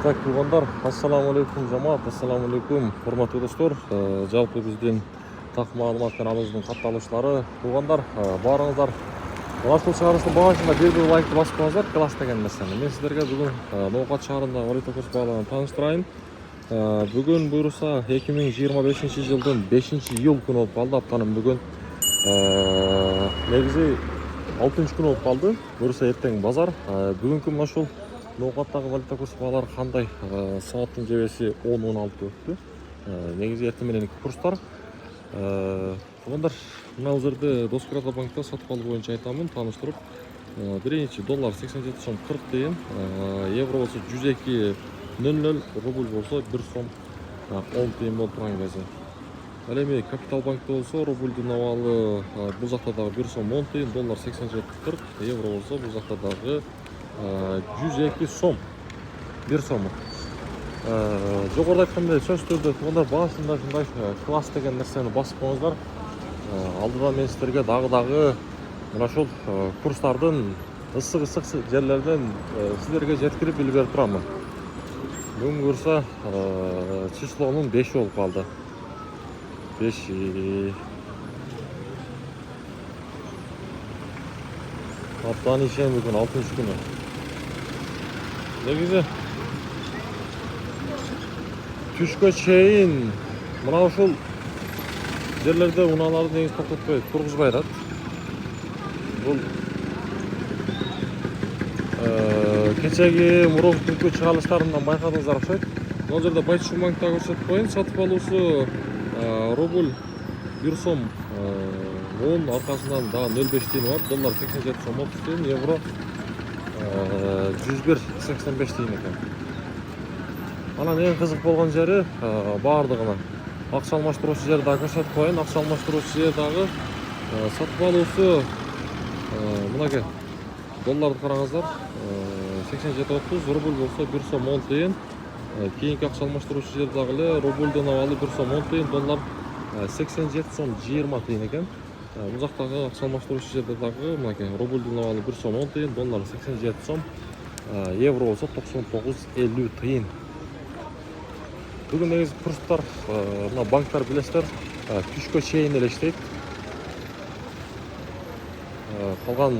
Так, туғандар, ассаламу алейкум жамаат, ассаламу алейкум, құрметті достар. Жалпы бізден тақ мағлұмат каналымыздың қатталушылары, туғандар, барыңыздар. Лашыл шығарысының бағасында бір лайкты басып қойыңыздар, класс деген нәрсені. Мен сіздерге бүгін ноқат шағырында валюта курс бағаларын таныстырайын. Бүгін бұйырса 2025 жылдың 5 ел күні болып қалды. Аптаның бүгін негізі 6 күн болып қалды. Бұйырса ертең базар. Бүгінгі машул ноқаттағы валюта курс бағалары қандай? Сағаттың жебесі 10-16 өтті. Негізі ертеменен курстар. Туғандар, мына жерде Доскрада банкта сатып алу бойынша айтамын, таныштырып. Бірінші доллар 87 сом 40 дейін, евро болса 102.00, рубль болса 1 сом 10 дейін болып тұрған кезі. Әлеме капитал банкта болса рубльдің авалы бұл жақтадағы 1 сом 10 дейін, доллар 87.40, евро болса бұл жақтадағы 102 сом 1 сомы. Жоғарыда айтқандай сөз түрді туғандар бағасында шындай класс деген нәрсені басып қойыңыздар. Алдыда мен сіздерге дағы мына шол курстардың ысық жерлерден сіздерге жеткіріп біліп беріп тұрамын. Бүгін көрсе числоның 5 болып қалды. 5 аптаның ішен бүгін 6 күні. Негізі түшкі чейін мынау шол жерлерде уналарды негіз тоқтатпай тұрғызбай рад. Бұл кечеге мұров күнкі шығалыстарынан байқадыңыздар ұқсайды. Бұл жерде Байтшын банкта көрсетіп қойын. Сатып алусы рубль 1 сом 10, арқасынан да 0,5 дейін бар. Доллар 87 сом 30 дейін, евро 101.85 дейін екен. Ана ең қызық болған жері бардығына ақша алмаштырушы жерді көрсетіп қойын. Ақша алмаштырушы жердағы сатып алусы мұнаке долларды қараңыздар 87.30, рубль болса 1 сом 10 дейін. Кейінгі ақша алмаштырушы жердағылы рубльдің авалы 1 сом 10 дейін, доллар 87 сом 20 дейін екен. Бұл жақтағы ақша алмаштырушы жердегі мұнаке рубльдің авалы 1 сом 10 дейін, доллар 87 сом, евро болса 99.50 дейін. Бүгін негізі курстар, мына банктар білестер, түшкі чейін елештейді. Қалған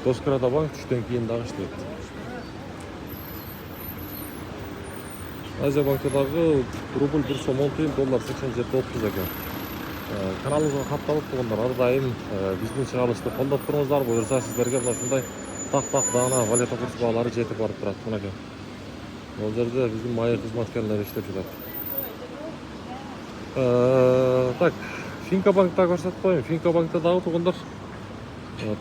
Доскрада банк түштен кейін дағы іштейді. Азия банкадағы рубль 1 сом 10 дейін, доллар 87.30 екен. Каналымызға қапталып тұрғандар ардайым біздің шығарылысты қолдап тұрыңыздар. Бұйырса сіздерге бұлашындай тақ дағына валюта курс бағалары жетіп барып тұрады. Мұнаке. Ол жерде біздің майыр қызматкерлер іштеп жүреді. Так, Финка банкта көрсетіп қойын. Финка банкта дағы тұрғандар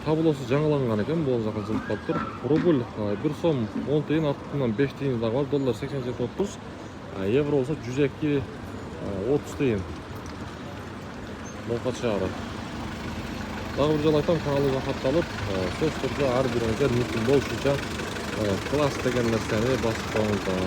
табылосы жаңаланған екен, бұл жаққа жылып қалып тұр. Рубль 1 сом 10 дейін, артынан 5 дейін дағы бар, доллар 87.30, евро болса 102.30 дейін. Ноқат шағыры. Дағы бір жыл айтам, каналыға қатталып, сөз түрде әр біріңіздер мүмкін болшынша класс деген нәрсені басып қойыңыздар.